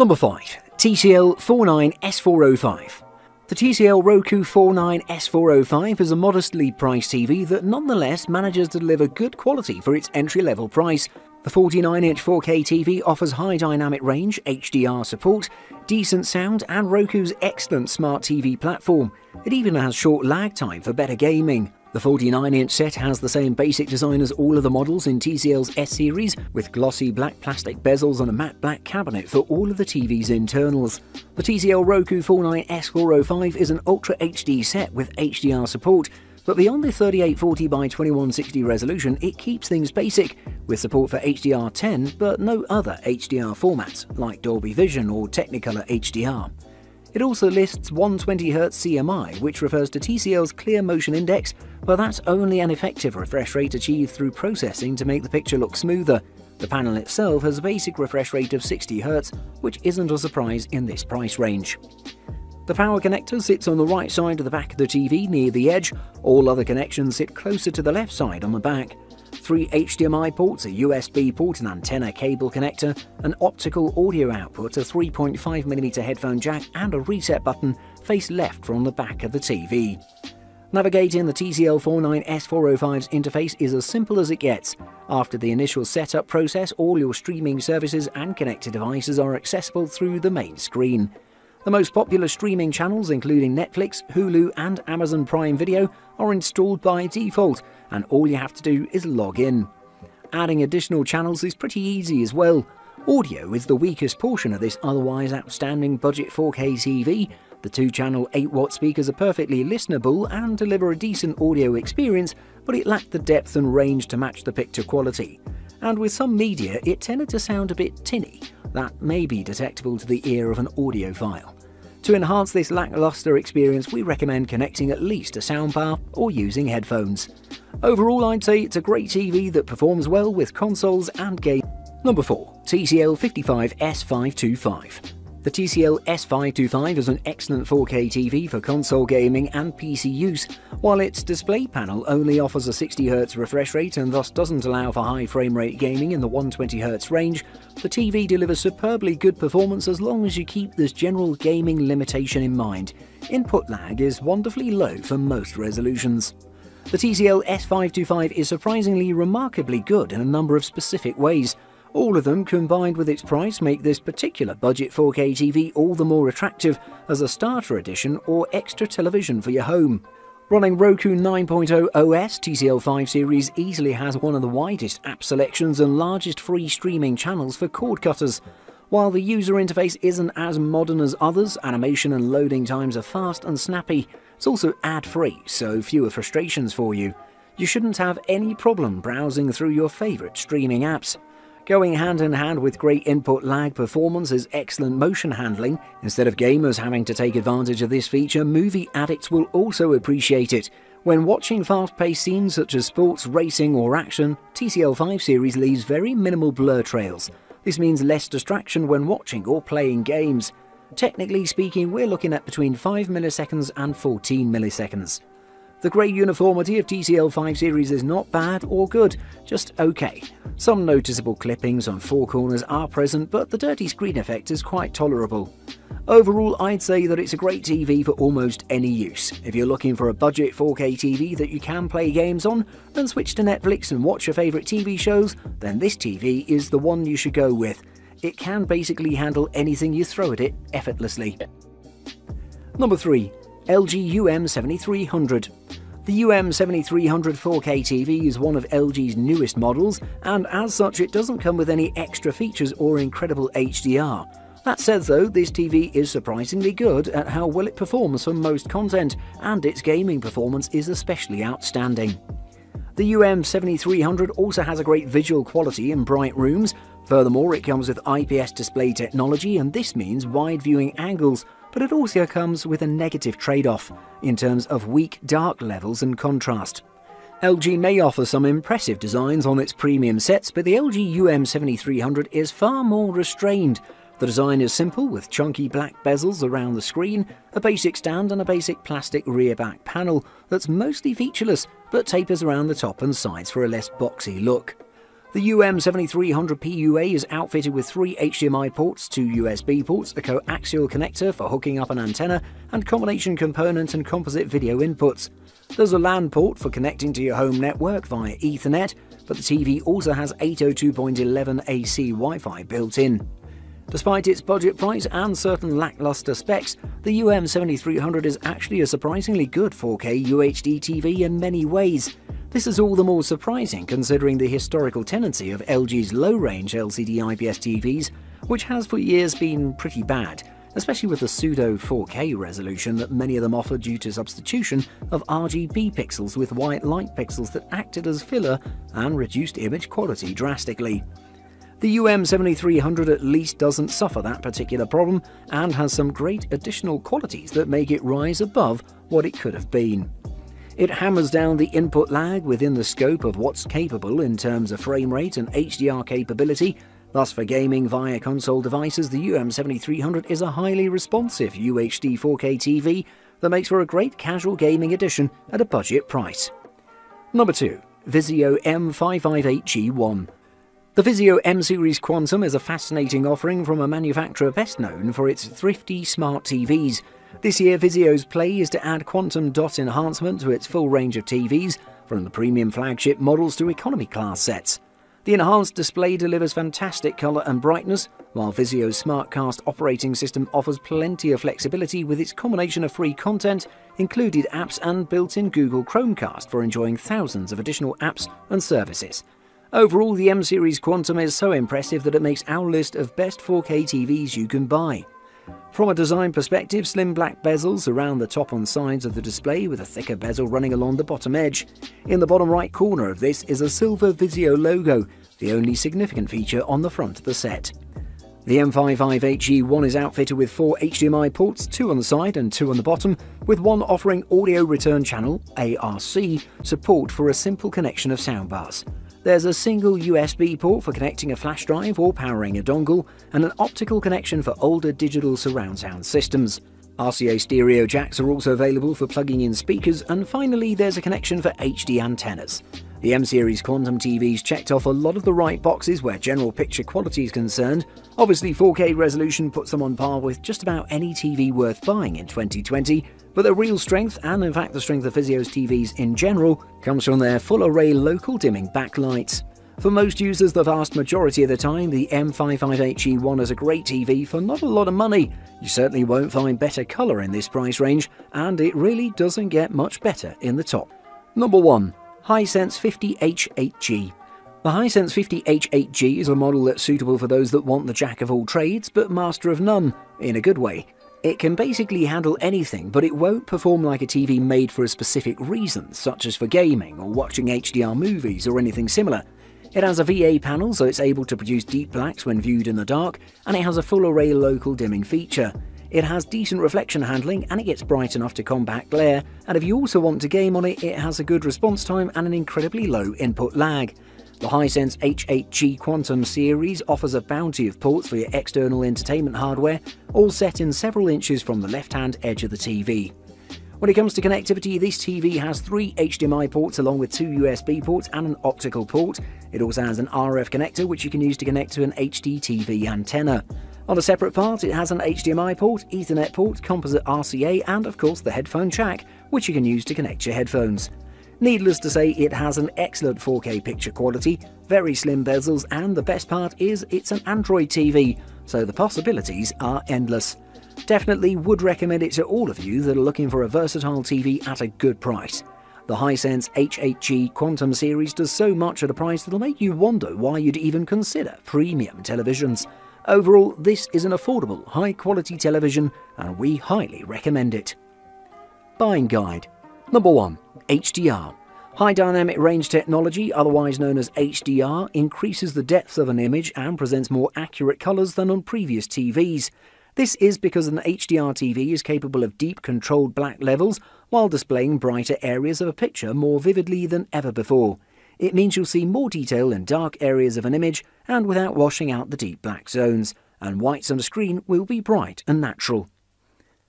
Number 5. TCL 49S405. The TCL Roku 49S405 is a modestly priced TV that nonetheless manages to deliver good quality for its entry-level price. The 49-inch 4K TV offers high dynamic range, HDR support, decent sound and Roku's excellent smart TV platform. It even has short lag time for better gaming. The 49-inch set has the same basic design as all of the models in TCL's S-Series, with glossy black plastic bezels and a matte black cabinet for all of the TV's internals. The TCL Roku 49S405 is an Ultra HD set with HDR support, but beyond the 3840 by 2160 resolution, it keeps things basic, with support for HDR10 but no other HDR formats like Dolby Vision or Technicolor HDR. It also lists 120Hz CMI, which refers to TCL's Clear Motion Index, but that's only an effective refresh rate achieved through processing to make the picture look smoother. The panel itself has a basic refresh rate of 60Hz, which isn't a surprise in this price range. The power connector sits on the right side of the back of the TV near the edge. All other connections sit closer to the left side on the back. 3 HDMI ports, a USB port, an antenna cable connector, an optical audio output, a 3.5mm headphone jack and a reset button face left from the back of the TV. Navigating the TCL 49S405's interface is as simple as it gets. After the initial setup process, all your streaming services and connected devices are accessible through the main screen. The most popular streaming channels, including Netflix, Hulu and Amazon Prime Video, are installed by default, and all you have to do is log in. Adding additional channels is pretty easy as well. Audio is the weakest portion of this otherwise outstanding budget 4K TV. The 2-channel 8-watt speakers are perfectly listenable and deliver a decent audio experience, but it lacked the depth and range to match the picture quality. And with some media, it tended to sound a bit tinny. That may be detectable to the ear of an audiophile. To enhance this lackluster experience, we recommend connecting at least a soundbar or using headphones. Overall, I'd say it's a great TV that performs well with consoles and games. Number 4. TCL 55S525. The TCL S525 is an excellent 4K TV for console gaming and PC use. While its display panel only offers a 60Hz refresh rate and thus doesn't allow for high frame rate gaming in the 120Hz range, the TV delivers superbly good performance as long as you keep this general gaming limitation in mind. Input lag is wonderfully low for most resolutions. The TCL S525 is surprisingly remarkably good in a number of specific ways. All of them, combined with its price, make this particular budget 4K TV all the more attractive as a starter edition or extra television for your home. Running Roku 9.0 OS, TCL 5 Series easily has one of the widest app selections and largest free streaming channels for cord cutters. While the user interface isn't as modern as others, animation and loading times are fast and snappy. It's also ad-free, so fewer frustrations for you. You shouldn't have any problem browsing through your favourite streaming apps. Going hand in hand with great input lag performance is excellent motion handling. Instead of gamers having to take advantage of this feature, movie addicts will also appreciate it. When watching fast-paced scenes such as sports, racing or action, TCL 5 Series leaves very minimal blur trails. This means less distraction when watching or playing games. Technically speaking, we're looking at between 5 milliseconds and 14 milliseconds. The grey uniformity of TCL 5 Series is not bad or good, just okay. Some noticeable clippings on 4 corners are present, but the dirty screen effect is quite tolerable. Overall, I'd say that it's a great TV for almost any use. If you're looking for a budget 4K TV that you can play games on, then switch to Netflix and watch your favourite TV shows, then this TV is the one you should go with. It can basically handle anything you throw at it effortlessly. Number 3. LG UM7300. The UM7300 4K TV is one of LG's newest models, and as such it doesn't come with any extra features or incredible HDR. That said though, this TV is surprisingly good at how well it performs for most content, and its gaming performance is especially outstanding. The UM7300 also has a great visual quality in bright rooms. Furthermore, it comes with IPS display technology, and this means wide viewing angles, but it also comes with a negative trade-off in terms of weak dark levels and contrast. LG may offer some impressive designs on its premium sets, but the LG UM7300 is far more restrained. The design is simple, with chunky black bezels around the screen, a basic stand and a basic plastic rear back panel that's mostly featureless, but tapers around the top and sides for a less boxy look. The UM7300 PUA is outfitted with 3 HDMI ports, 2 USB ports, a coaxial connector for hooking up an antenna, and combination component and composite video inputs. There's a LAN port for connecting to your home network via Ethernet, but the TV also has 802.11 AC Wi-Fi built in. Despite its budget price and certain lackluster specs, the UM7300 is actually a surprisingly good 4K UHD TV in many ways. This is all the more surprising considering the historical tendency of LG's low-range LCD IPS TVs, which has for years been pretty bad, especially with the pseudo 4K resolution that many of them offer due to substitution of RGB pixels with white light pixels that acted as filler and reduced image quality drastically. The UM7300 at least doesn't suffer that particular problem and has some great additional qualities that make it rise above what it could have been. It hammers down the input lag within the scope of what's capable in terms of frame rate and HDR capability. Thus, for gaming via console devices, the UM7300 is a highly responsive UHD 4K TV that makes for a great casual gaming edition at a budget price. Number 2. Vizio M558G1. The Vizio M-Series Quantum is a fascinating offering from a manufacturer best known for its thrifty smart TVs. This year, Vizio's play is to add quantum dot enhancement to its full range of TVs, from the premium flagship models to economy class sets. The enhanced display delivers fantastic colour and brightness, while Vizio's SmartCast operating system offers plenty of flexibility with its combination of free content, included apps and built-in Google Chromecast for enjoying thousands of additional apps and services. Overall, the M-Series Quantum is so impressive that it makes our list of best 4K TVs you can buy. From a design perspective, slim black bezels surround the top and sides of the display with a thicker bezel running along the bottom edge. In the bottom right corner of this is a silver Vizio logo, the only significant feature on the front of the set. The M558G1 is outfitted with 4 HDMI ports, 2 on the side and 2 on the bottom, with one offering audio return channel (ARC) support for a simple connection of soundbars. There's a single USB port for connecting a flash drive or powering a dongle, and an optical connection for older digital surround sound systems. RCA stereo jacks are also available for plugging in speakers, and finally there's a connection for HD antennas. The M-Series Quantum TVs checked off a lot of the right boxes where general picture quality is concerned. Obviously 4K resolution puts them on par with just about any TV worth buying in 2020, but the real strength, and in fact the strength of Vizio's TVs in general, comes from their full array local dimming backlights. For most users, the vast majority of the time, the M558G1 is a great TV for not a lot of money. You certainly won't find better colour in this price range, and it really doesn't get much better in the top. Number 1. Hisense 50H8G. The Hisense 50H8G is a model that's suitable for those that want the jack of all trades but master of none, in a good way. It can basically handle anything, but it won't perform like a TV made for a specific reason, such as for gaming or watching HDR movies or anything similar. It has a VA panel, so it's able to produce deep blacks when viewed in the dark, and it has a full array local dimming feature. It has decent reflection handling, and it gets bright enough to combat glare, and if you also want to game on it, it has a good response time and an incredibly low input lag. The Hisense H8G Quantum series offers a bounty of ports for your external entertainment hardware, all set in several inches from the left-hand edge of the TV. When it comes to connectivity, this TV has 3 HDMI ports along with 2 USB ports and an optical port. It also has an RF connector which you can use to connect to an HD TV antenna. On a separate part, it has an HDMI port, Ethernet port, composite RCA, and of course the headphone jack, which you can use to connect your headphones. Needless to say, it has an excellent 4K picture quality, very slim bezels, and the best part is it's an Android TV, so the possibilities are endless. Definitely would recommend it to all of you that are looking for a versatile TV at a good price. The Hisense H8G Quantum series does so much at a price that'll make you wonder why you'd even consider premium televisions. Overall, this is an affordable, high-quality television, and we highly recommend it. Buying guide. Number 1. HDR. High Dynamic Range technology, otherwise known as HDR, increases the depth of an image and presents more accurate colours than on previous TVs. This is because an HDR TV is capable of deep controlled black levels while displaying brighter areas of a picture more vividly than ever before. It means you'll see more detail in dark areas of an image and without washing out the deep black zones, and whites on the screen will be bright and natural.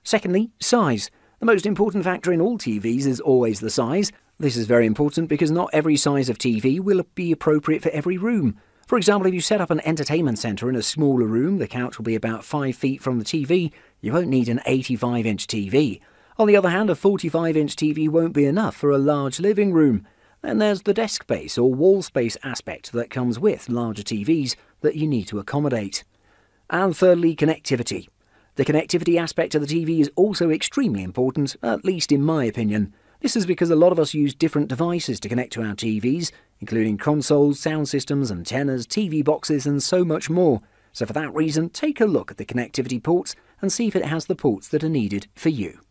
Secondly, size. The most important factor in all TVs is always the size. This is very important because not every size of TV will be appropriate for every room. For example, if you set up an entertainment centre in a smaller room, the couch will be about 5 feet from the TV, you won't need an 85-inch TV. On the other hand, a 45-inch TV won't be enough for a large living room. Then there's the desk space or wall space aspect that comes with larger TVs that you need to accommodate. And thirdly, connectivity. The connectivity aspect of the TV is also extremely important, at least in my opinion. This is because a lot of us use different devices to connect to our TVs, including consoles, sound systems, antennas, TV boxes and so much more. So for that reason, take a look at the connectivity ports and see if it has the ports that are needed for you.